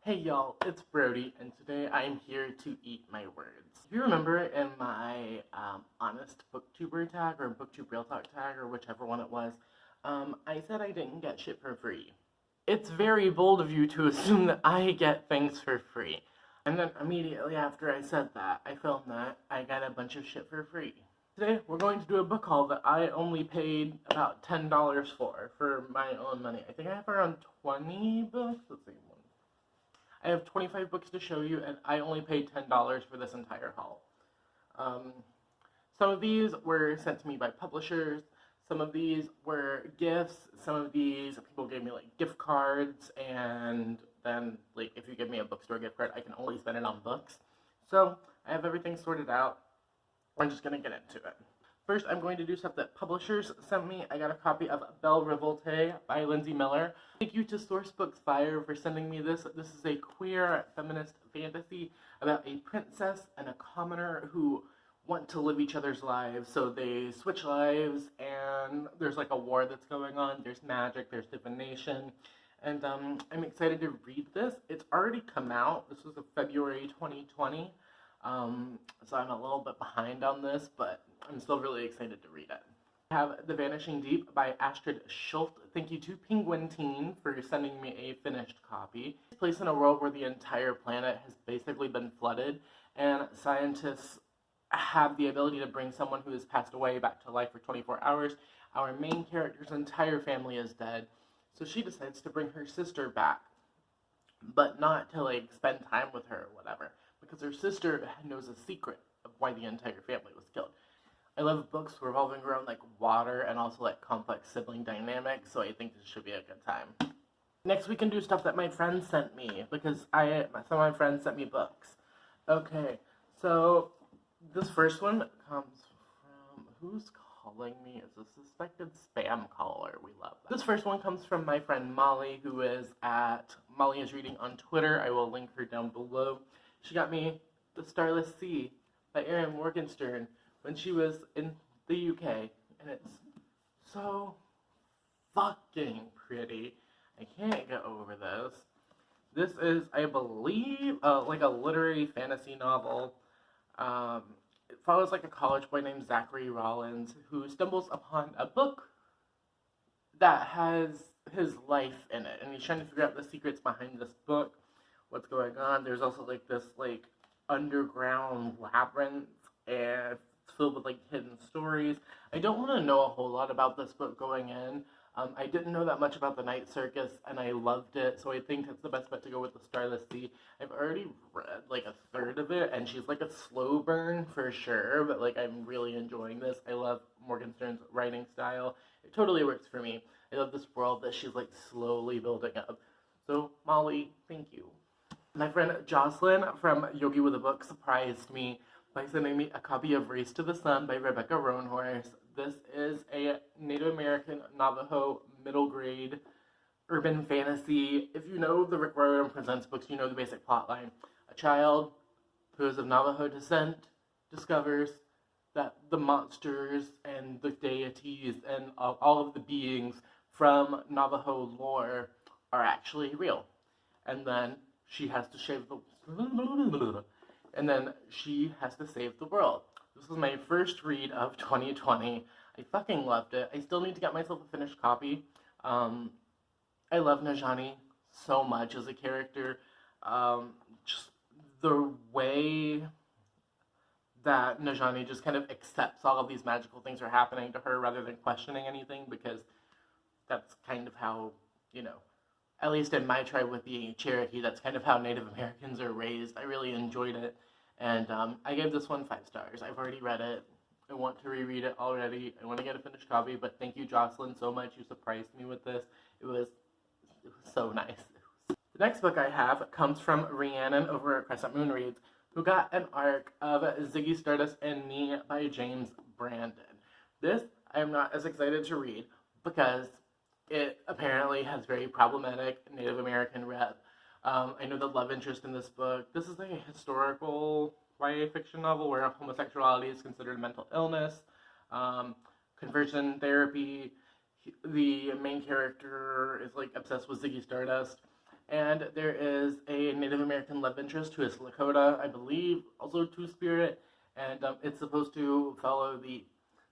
Hey y'all, it's Brody, and today I am here to eat my words. If you remember in my honest booktuber tag or booktube real talk tag or whichever one it was, I said I didn't get shit for free. It's very bold of you to assume that I get things for free. And then immediately after I said that, I filmed that I got a bunch of shit for free. Today, we're going to do a book haul that I only paid about $10 for my own money. I think I have around 20 books. Let's see. I have 25 books to show you, and I only paid $10 for this entire haul. Some of these were sent to me by publishers. Some of these were gifts. Some of these people gave me like gift cards, and then like if you give me a bookstore gift card, I can only spend it on books. So I have everything sorted out. I'm just gonna get into it. First, I'm going to do stuff that publishers sent me. I got a copy of Belle Revolte by Lindsay Miller. Thank you to Sourcebooks Fire for sending me this. This is a queer feminist fantasy about a princess and a commoner who want to live each other's lives. So they switch lives, and there's like a war that's going on. There's magic, there's divination. And I'm excited to read this. It's already come out. This was February 2020. So I'm a little bit behind on this, but I'm still really excited to read it. I have The Vanishing Deep by Astrid Schultz. Thank you to Penguin Teen for sending me a finished copy. It's placed in a world where the entire planet has basically been flooded, and scientists have the ability to bring someone who has passed away back to life for 24 hours. Our main character's entire family is dead, so she decides to bring her sister back, but not to like spend time with her or whatever, because her sister knows a secret of why the entire family was killed. I love books revolving around like water and also like complex sibling dynamics, so I think this should be a good time. Next we can do stuff that my friends sent me, because some of my friends sent me books. Okay, so this first one comes from, who's calling me? It's a suspected spam caller. We love that. This first one comes from my friend Molly, who is at Molly is Reading on Twitter. I will link her down below. She got me The Starless Sea by Erin Morgenstern when she was in the UK, and it's so fucking pretty. I can't get over this. This is, I believe, like a literary fantasy novel. It follows like a college boy named Zachary Rollins who stumbles upon a book that has his life in it, and he's trying to figure out the secrets behind this book, what's going on. There's also like this like underground labyrinth, and it's filled with like hidden stories. I don't want to know a whole lot about this book going in. I didn't know that much about the Night Circus, and I loved it, so I think it's the best bet to go with The Starless Sea. I've already read like a third of it, and she's like a slow burn for sure, but like I'm really enjoying this. I love Morgenstern's writing style. It totally works for me. I love this world that she's like slowly building up. So Molly, thank you. My friend Jocelyn from Yogi with a Book surprised me by sending me a copy of Race to the Sun by Rebecca Roanhorse. This is a Native American Navajo middle grade urban fantasy. If you know the Rick Riordan Presents books, you know the basic plotline. A child who is of Navajo descent discovers that the monsters and the deities and all of the beings from Navajo lore are actually real. And then she has to save the save the world. This was my first read of 2020. I fucking loved it. I still need to get myself a finished copy. I love Najani so much as a character. Just the way that Najani just kind of accepts all of these magical things are happening to her rather than questioning anything, because that's kind of how, you know, at least in my tribe with being a Cherokee, that's kind of how Native Americans are raised. I really enjoyed it, and I gave this one 5 stars. I've already read it. I want to reread it already. I want to get a finished copy, but thank you, Jocelyn, so much. You surprised me with this. It was so nice. The next book I have comes from Rhiannon over at Crescent Moon Reads, who got an arc of Ziggy Stardust and Me by James Brandon. This I am not as excited to read because it apparently has very problematic Native American rep. I know the love interest in this book. This is a historical YA fiction novel where homosexuality is considered a mental illness. Conversion therapy. The main character is like obsessed with Ziggy Stardust, And there is a Native American love interest who is Lakota, I believe, also Two-Spirit, and it's supposed to follow the,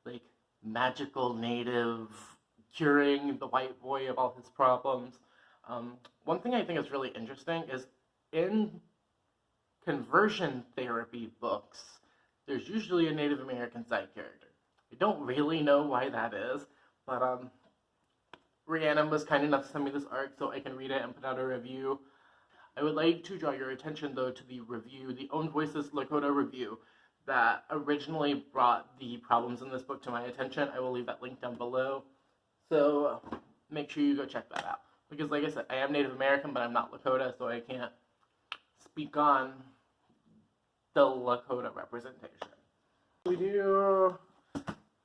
like, magical native curing the white boy of all his problems. One thing I think is really interesting is in conversion therapy books, there's usually a Native American side character. I don't really know why that is, but Rhiannon was kind enough to send me this arc so I can read it and put out a review. I would like to draw your attention, though, to the review, the Own Voices Lakota review, that originally brought the problems in this book to my attention. I will leave that link down below, so make sure you go check that out. Because, like I said, I am Native American, but I'm not Lakota, so I can't speak on the Lakota representation.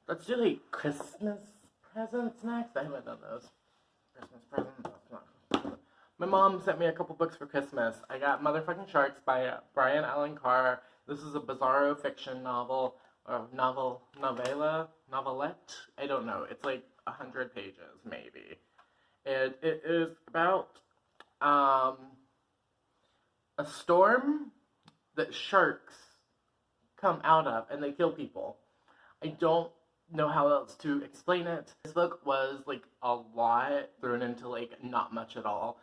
Let's do, like, Christmas presents next. I haven't done those. Christmas presents? My mom sent me a couple books for Christmas. I got Motherfucking Sharks by Brian Allen Carr. This is a bizarro fiction novel, or novelette? I don't know. It's like 100 pages, maybe. And it is about a storm that sharks come out of, and they kill people. I don't know how else to explain it. This book was, like, a lot thrown into, like, not much at all.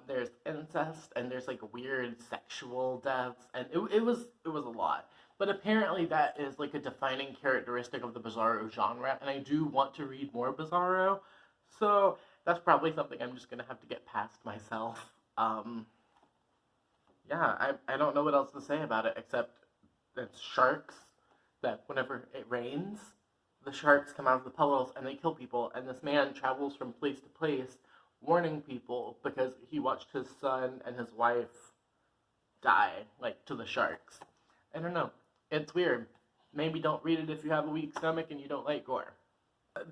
There's incest, and there's, like, weird sexual deaths, and it was a lot. But apparently that is, like, a defining characteristic of the bizarro genre, and I do want to read more bizarro, so that's probably something I'm just gonna have to get past myself. Yeah, I don't know what else to say about it, except it's sharks, that whenever it rains, the sharks come out of the puddles and they kill people, and this man travels from place to place warning people because he watched his son and his wife die, like, to the sharks. I don't know. It's weird. Maybe don't read it if you have a weak stomach and you don't like gore.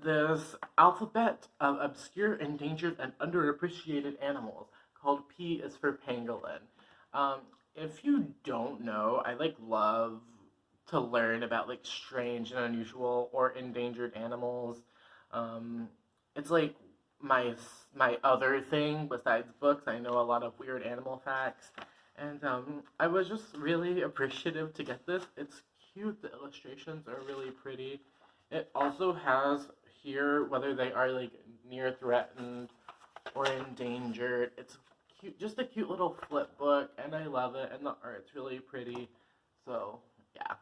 This alphabet of obscure, endangered, and underappreciated animals called P is for pangolin. If you don't know, I, like, love to learn about, like, strange and unusual or endangered animals. It's, like, my other thing besides books. I know a lot of weird animal facts, and I was just really appreciative to get this. It's cute. The illustrations are really pretty. It also has here whether they are, like, near threatened or endangered. It's cute, just a cute little flip book, and I love it, and the art's really pretty. So yeah.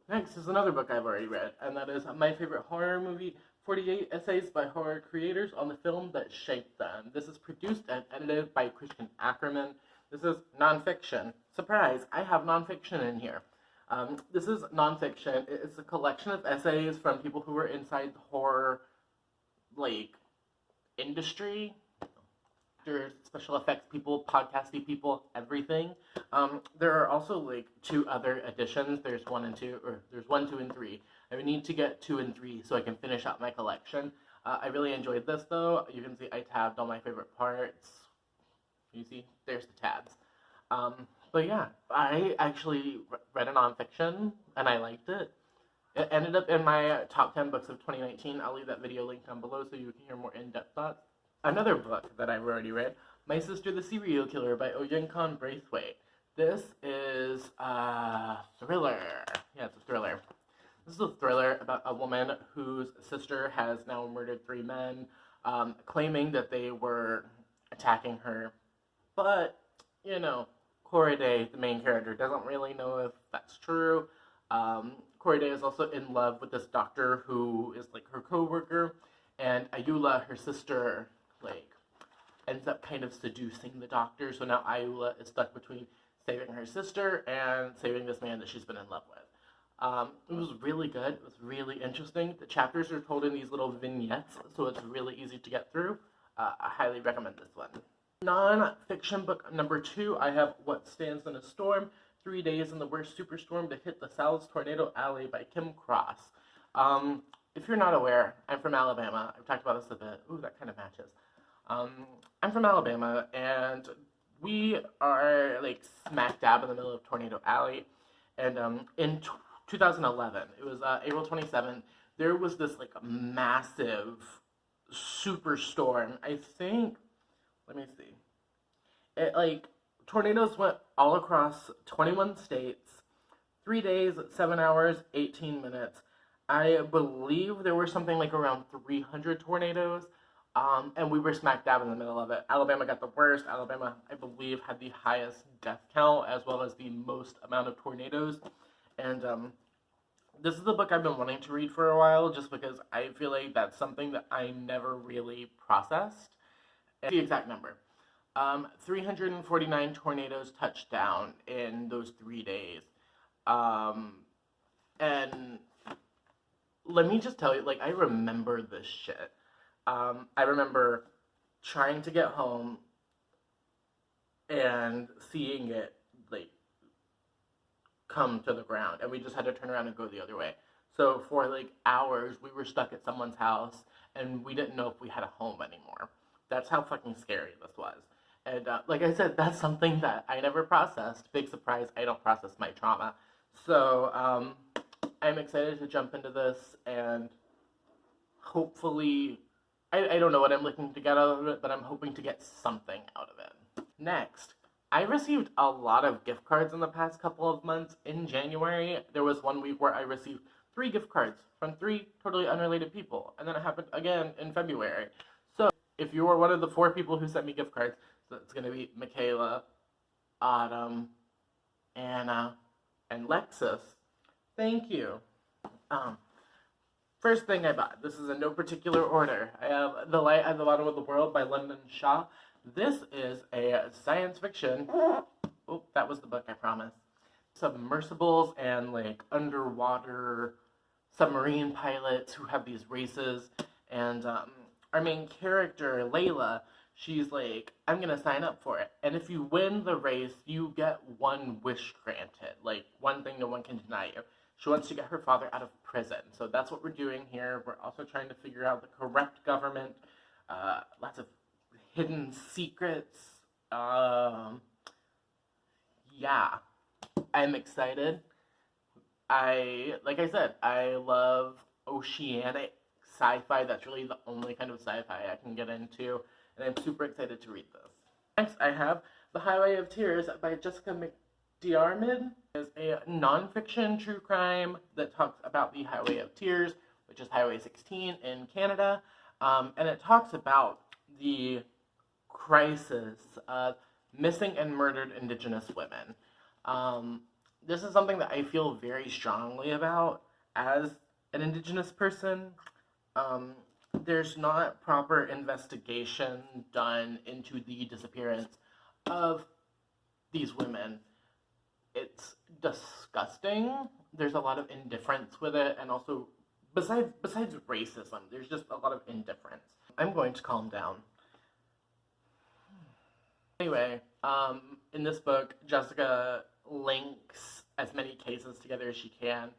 Next is another book I've already read, and that is My Favorite Horror Movie, 48 Essays by Horror Creators on the Film That Shaped Them. This is produced and edited by Christian Ackerman. This is nonfiction. Surprise, I have nonfiction in here. This is nonfiction. It's a collection of essays from people who were inside the horror, like, industry. There's special effects people, podcasty people, everything. There are also, like, 2 other editions. There's 1 and 2, or there's 1, 2, and 3. I would need to get 2 and 3 so I can finish out my collection. I really enjoyed this, though. You can see I tabbed all my favorite parts. You see, there's the tabs. But yeah, I actually read a nonfiction, and I liked it. It ended up in my top 10 books of 2019. I'll leave that video link down below so you can hear more in-depth thoughts. Another book that I've already read, My Sister the Serial Killer by Oyenkon Braithwaite. This is a thriller. Yeah, it's a thriller. This is a thriller about a woman whose sister has now murdered 3 men, claiming that they were attacking her. But, you know, Corriday, the main character, doesn't really know if that's true. Corriday is also in love with this doctor who is, like, her co-worker, and Ayula, her sister, like, ends up kind of seducing the doctor, so now Ayula is stuck between saving her sister and saving this man that she's been in love with. It was really good. It was really interesting. The chapters are told in these little vignettes, so it's really easy to get through. I highly recommend this one. Non-fiction book number 2, I have What Stands in a Storm, 3 Days in the Worst Superstorm to Hit the South's Tornado Alley by Kim Cross. If you're not aware, I'm from Alabama. I've talked about this a bit. Ooh, that kind of matches. I'm from Alabama, and we are, like, smack dab in the middle of Tornado Alley. And in 2011, it was April 27th, there was this, like, massive superstorm. I think, let me see. It, like, tornadoes went all across 21 states, 3 days, 7 hours, 18 minutes. I believe there were something like around 300 tornadoes, and we were smack dab in the middle of it. Alabama got the worst. Alabama, I believe, had the highest death count as well as the most amount of tornadoes. And this is the book I've been wanting to read for a while just because I feel like that's something that I never really processed. And the exact number. 349 tornadoes touched down in those 3 days. And let me just tell you, like, I remember this shit. I remember trying to get home and seeing it, like, come to the ground, and we just had to turn around and go the other way. So for, like, hours, we were stuck at someone's house, and we didn't know if we had a home anymore. That's how fucking scary this was. And like I said, that's something that I never processed. Big surprise, I don't process my trauma. So I'm excited to jump into this, and hopefully, I don't know what I'm looking to get out of it, but I'm hoping to get something out of it. Next, I received a lot of gift cards in the past couple of months. In January, there was 1 week where I received 3 gift cards from 3 totally unrelated people, and then it happened again in February. So if you are one of the 4 people who sent me gift cards, so it's going to be Michaela, Autumn, Anna, and Lexus. Thank you. First thing I bought. This is in no particular order. I have The Light at the Bottom of the World by London Shaw. This is a science fiction. Oh, that was the book, I promise. Submersibles and, like, underwater submarine pilots who have these races. And our main character, Layla, she's like, I'm gonna sign up for it. And if you win the race, you get 1 wish granted. Like, 1 thing no one can deny you. She wants to get her father out of prison. So that's what we're doing here. We're also trying to figure out the corrupt government. Lots of hidden secrets. Yeah. I'm excited. Like I said, I love oceanic sci-fi. That's really the only kind of sci-fi I can get into. And I'm super excited to read this. Next, I have The Highway of Tears by Jessica McDiarmid. It's a non-fiction true crime that talks about the Highway of Tears, which is Highway 16 in Canada. And it talks about the crisis of missing and murdered Indigenous women. This is something that I feel very strongly about as an Indigenous person. There's not proper investigation done into the disappearance of these women. It's disgusting. There's a lot of indifference with it, and also, besides racism, there's just a lot of indifference. I'm going to calm down. Anyway, in this book, Jessica links as many cases together as she can.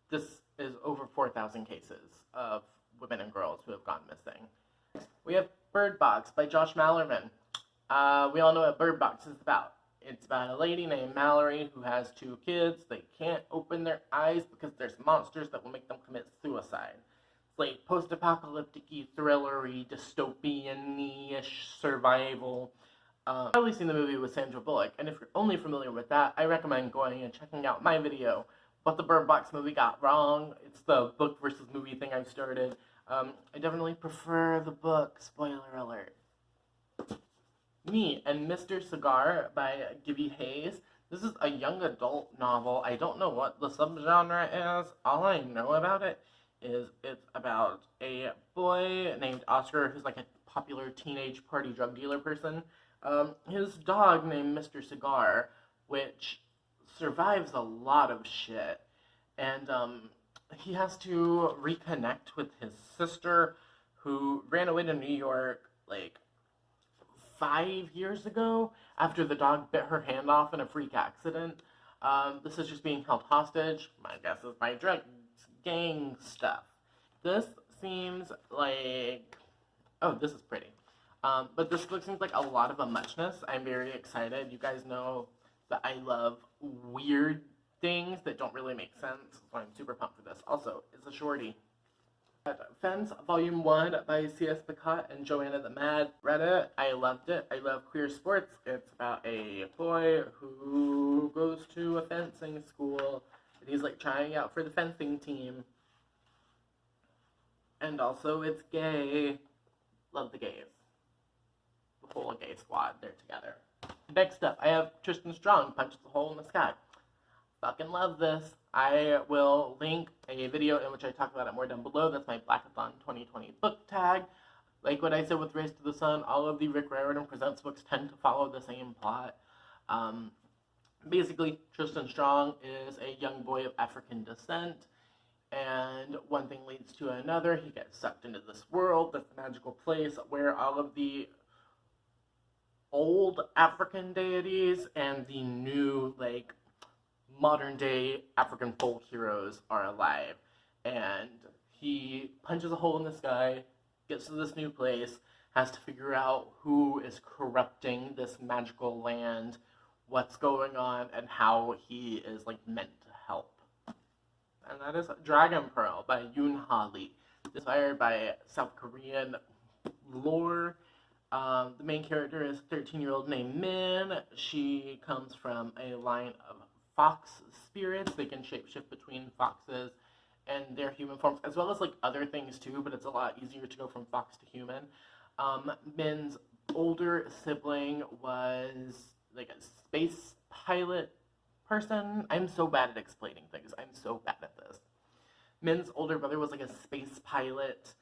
This is over 4,000 cases of women and girls who have gone missing. We have Bird Box by Josh Malerman. We all know what Bird Box is about. It's about a lady named Mallory who has 2 kids. They can't open their eyes because there's monsters that will make them commit suicide. It's like post-apocalyptic-y, thriller-y, dystopian-ish survival. I've probably seen the movie with Sandra Bullock, and if you're only familiar with that, I recommend going and checking out my video, What the Bird Box Movie Got Wrong. It's the book versus movie thing I've started. I definitely prefer the book, spoiler alert. Me and Mr. Cigar by Gibby Hayes. This is a young adult novel. I don't know what the subgenre is. All I know about it is it's about a boy named Oscar who's like a popular teenage party drug dealer person. His dog named Mr. Cigar, which survives a lot of shit. And he has to reconnect with his sister who ran away to New York like 5 years ago after the dog bit her hand off in a freak accident. The sister's being held hostage. My guess is by drug gang stuff. This seems like... Oh, this is pretty. But this book seems like a lot of a muchness. I'm very excited. You guys know that I love weird things that don't really make sense, so I'm super pumped for this. Also, it's a shorty. Fence Volume 1 by C.S. Picot and Joanna the Mad. Read it. I loved it. I love queer sports. It's about a boy who goes to a fencing school and he's like trying out for the fencing team. And also it's gay. Love the gays. The whole gay squad. They're together. Next up, I have Tristan Strong, Punches a Hole in the Sky. Fucking love this. I will link a video in which I talk about it more down below. That's my Blackathon 2020 book tag. Like what I said with Race to the Sun, all of the Rick Riordan Presents books tend to follow the same plot. Basically, Tristan Strong is a young boy of African descent, and one thing leads to another. He gets sucked into this world, this magical place where all of the old African deities and the new, like, modern-day African folk heroes are alive. And he punches a hole in the sky, gets to this new place, has to figure out who is corrupting this magical land, what's going on, and how he is, like, meant to help. And that is Dragon Pearl by Yoon Ha Lee. Inspired by South Korean lore. The main character is a 13-year-old named Min. She comes from a line of fox spirits. They can shapeshift between foxes and their human forms, as well as like other things too, but it's a lot easier to go from fox to human. Min's older sibling was like a space pilot person. I'm so bad at explaining things. I'm so bad at this. Min's older brother was like a space pilot,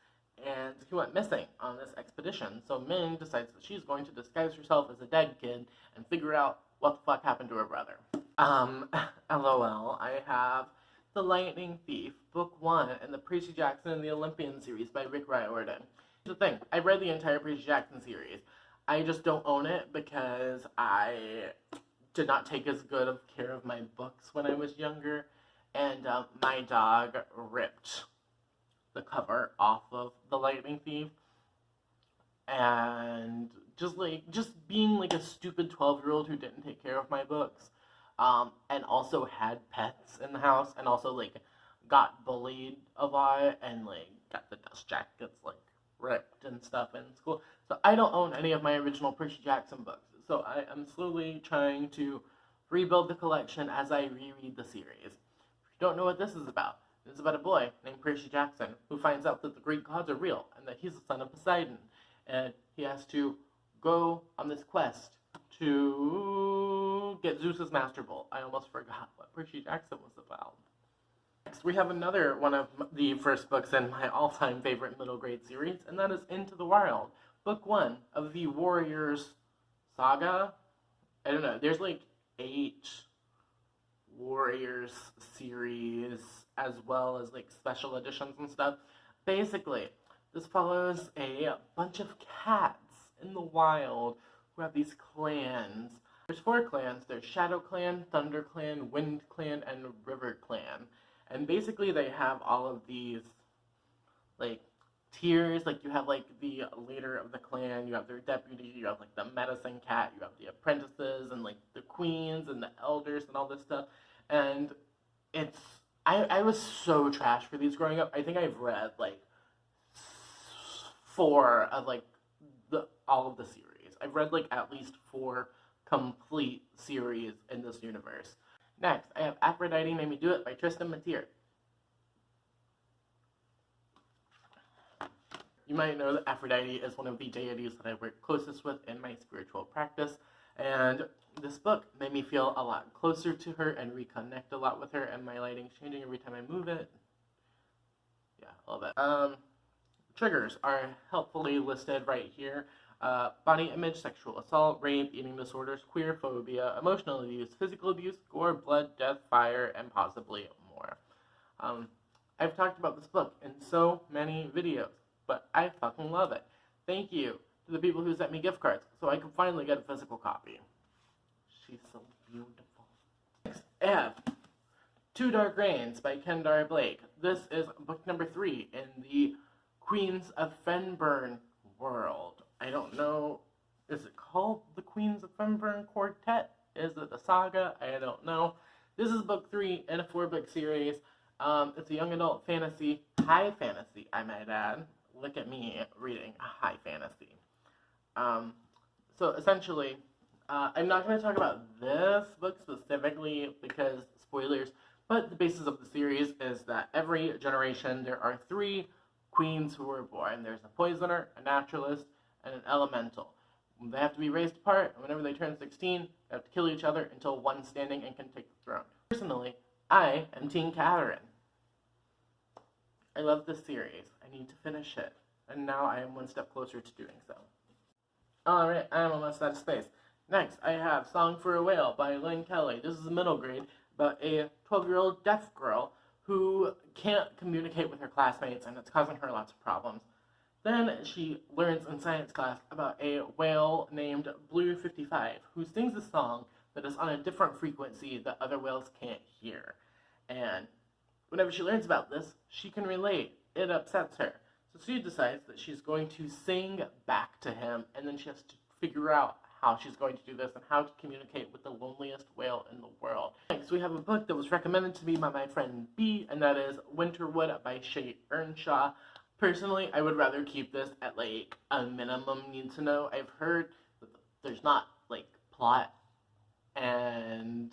and he went missing on this expedition. So Min decides that she's going to disguise herself as a dead kid and figure out what the fuck happened to her brother. LOL, I have The Lightning Thief, Book 1, and the Percy Jackson and the Olympian series by Rick Riordan. Here's the thing, I've read the entire Percy Jackson series. I just don't own it because I did not take as good of care of my books when I was younger, and my dog ripped the cover off of The Lightning Thief, and just being like a stupid 12-year-old who didn't take care of my books, and also had pets in the house, and also like got bullied a lot, and like got the dust jackets like ripped and stuff in school. So I don't own any of my original Percy Jackson books. So I am slowly trying to rebuild the collection as I reread the series. If you don't know what this is about a boy named Percy Jackson who finds out that the Greek gods are real and that he's the son of Poseidon. And he has to go on this quest to get Zeus's Master Bolt. I almost forgot what Percy Jackson was about. Next, we have another one of the first books in my all-time favorite middle grade series, and that is Into the Wild, Book 1 of the Warriors Saga. I don't know, there's like 8 Warriors series, as well as like special editions and stuff. Basically, this follows a bunch of cats in the wild who have these clans. There's 4 clans. There's Shadow Clan, Thunder Clan, Wind Clan, and River Clan. And basically they have all of these like tiers. Like you have like the leader of the clan, you have their deputy, you have like the medicine cat, you have the apprentices, and like the queens and the elders and all this stuff. And it's I was so trash for these growing up. I think I've read like 4 of like all of the series. I've read like at least 4 complete series in this universe. Next, I have Aphrodite Made Me Do It by Tristan Matier. You might know that Aphrodite is one of the deities that I work closest with in my spiritual practice, and this book made me feel a lot closer to her and reconnect a lot with her, and my lighting's changing every time I move it. Yeah, a little bit. Triggers are helpfully listed right here. Body image, sexual assault, rape, eating disorders, queer phobia, emotional abuse, physical abuse, gore, blood, death, fire, and possibly more. I've talked about this book in so many videos, but I fucking love it. Thank you to the people who sent me gift cards so I can finally get a physical copy. She's so beautiful. Next, I have Two Dark Reigns by Kendar Blake. This is book number 3 in the Queens of Fenburn world. I don't know, is it called the Queens of Fenburn Quartet? Is it a saga? I don't know. This is book 3 in a 4-book series. It's a young adult fantasy high fantasy, I might add. Look at me reading a high fantasy. So essentially, I'm not going to talk about this book specifically because spoilers, but the basis of the series is that every generation there are 3 queens who are born. There's a poisoner, a naturalist, and an elemental. They have to be raised apart, and whenever they turn 16, they have to kill each other until one's standing and can take the throne. Personally, I am Team Catherine. I love this series. I need to finish it, and now I am one step closer to doing so. Alright, I'm almost out of space. Next, I have Song for a Whale by Lynn Kelly. This is a middle grade about a 12-year-old deaf girl who can't communicate with her classmates, and it's causing her lots of problems. Then she learns in science class about a whale named Blue 55 who sings a song that is on a different frequency that other whales can't hear. And whenever she learns about this, she can relate. It upsets her. So she decides that she's going to sing back to him, and then she has to figure out how she's going to do this and how to communicate with the loneliest whale in the world. Next, we have a book that was recommended to me by my friend B, and that is Winterwood by Shay Earnshaw. Personally, I would rather keep this at like a minimum need to know. I've heard that there's not like plot, and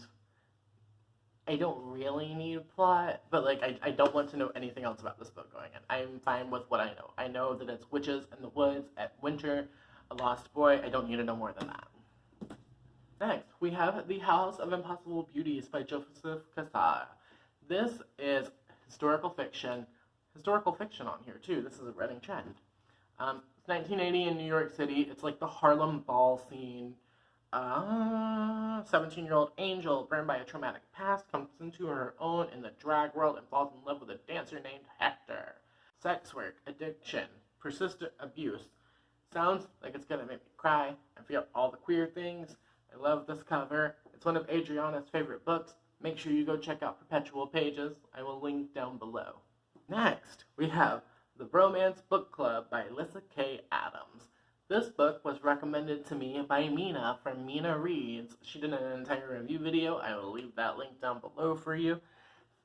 I don't really need plot, but like I don't want to know anything else about this book going in. I'm fine with what I know. I know that it's witches in the woods at winter, a lost boy. I don't need to know more than that. Next, we have The House of Impossible Beauties by Joseph Cassar. This is historical fiction on here too. This is a running trend. It's 1980 in New York City. It's like the Harlem Ball scene. 17-year-old Angel, burned by a traumatic past, comes into her own in the drag world and falls in love with a dancer named Hector. Sex work, addiction, persistent abuse. Sounds like it's gonna make me cry and feel all the queer things. I love this cover. It's one of Adriana's favorite books. Make sure you go check out Perpetual Pages. I will link down below. Next, we have The Bromance Book Club by Alyssa K. Adams. This book was recommended to me by Mina from Mina Reads. She did an entire review video. I will leave that link down below for you.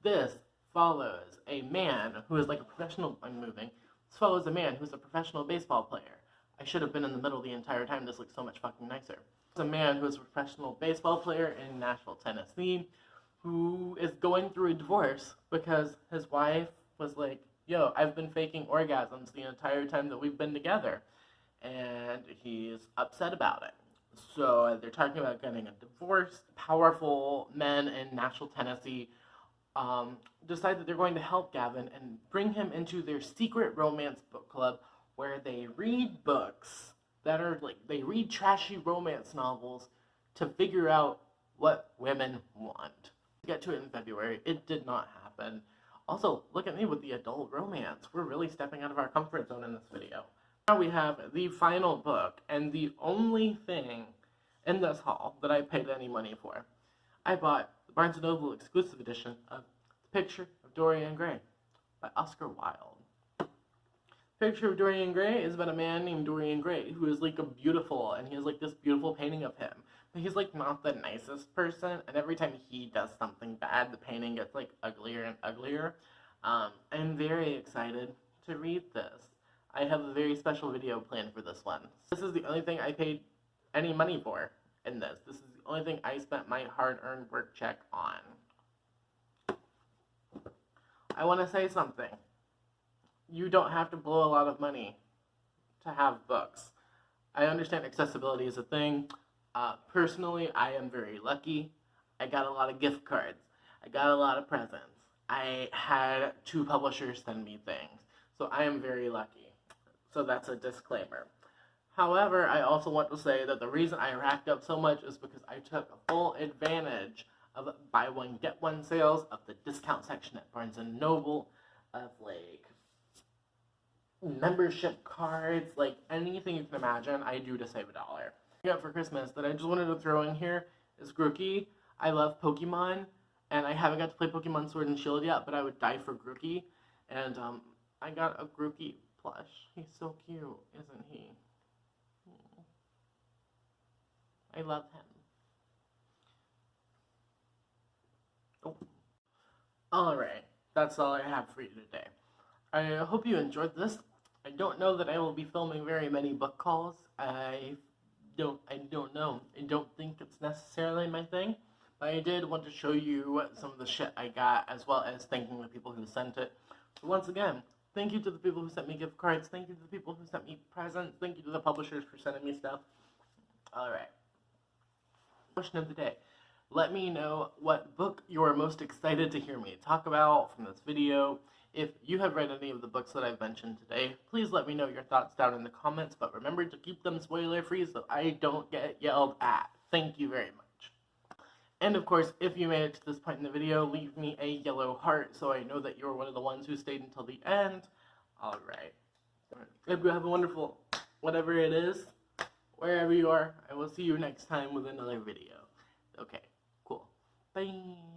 This follows a man who is like a professional... This follows a man who's a professional baseball player. I should have been in the middle the entire time. This looks so much fucking nicer. It's a man who is a professional baseball player in Nashville, Tennessee, who is going through a divorce because his wife was like, yo, I've been faking orgasms the entire time that we've been together. And he's upset about it. So they're talking about getting a divorce. Powerful men in Nashville, Tennessee decide that they're going to help Gavin and bring him into their secret romance book club where they read books that are like, they read trashy romance novels to figure out what women want. Get to it in February. It did not happen. Also, look at me with the adult romance. We're really stepping out of our comfort zone in this video. Now we have the final book, and the only thing in this haul that I paid any money for. I bought the Barnes & Noble exclusive edition of The Picture of Dorian Gray by Oscar Wilde. Picture of Dorian Gray is about a man named Dorian Gray who is like a beautiful, and he has like this beautiful painting of him. But he's like not the nicest person, and every time he does something bad, the painting gets like uglier and uglier. I'm very excited to read this. I have a very special video planned for this one. This is the only thing I paid any money for in this. This is the only thing I spent my hard-earned work check on. I want to say something. You don't have to blow a lot of money to have books. I understand accessibility is a thing. Personally, I am very lucky. I got a lot of gift cards. I got a lot of presents. I had 2 publishers send me things. So I am very lucky. So that's a disclaimer. However, I also want to say that the reason I racked up so much is because I took full advantage of buy one, get one sales, of the discount section at Barnes & Noble, of like membership cards, like anything you can imagine, I do to save $1. Yeah, for Christmas that I just wanted to throw in here is Grookey. I love Pokemon, and I haven't got to play Pokemon Sword and Shield yet, but I would die for Grookey. And I got a Grookey plush. He's so cute, isn't he? I love him. Oh. Alright, that's all I have for you today. I hope you enjoyed this. I don't know that I will be filming very many book calls. I don't know. I don't think it's necessarily my thing. But I did want to show you some of the shit I got, as well as thanking the people who sent it. So once again, thank you to the people who sent me gift cards. Thank you to the people who sent me presents. Thank you to the publishers for sending me stuff. Alright. Question of the day. Let me know what book you're most excited to hear me talk about from this video. If you have read any of the books that I've mentioned today, please let me know your thoughts down in the comments, but remember to keep them spoiler-free so I don't get yelled at. Thank you very much. And of course, if you made it to this point in the video, leave me a yellow heart so I know that you're one of the ones who stayed until the end. Alright. Hope you have a wonderful whatever it is, wherever you are. I will see you next time with another video. Okay, cool. Bye.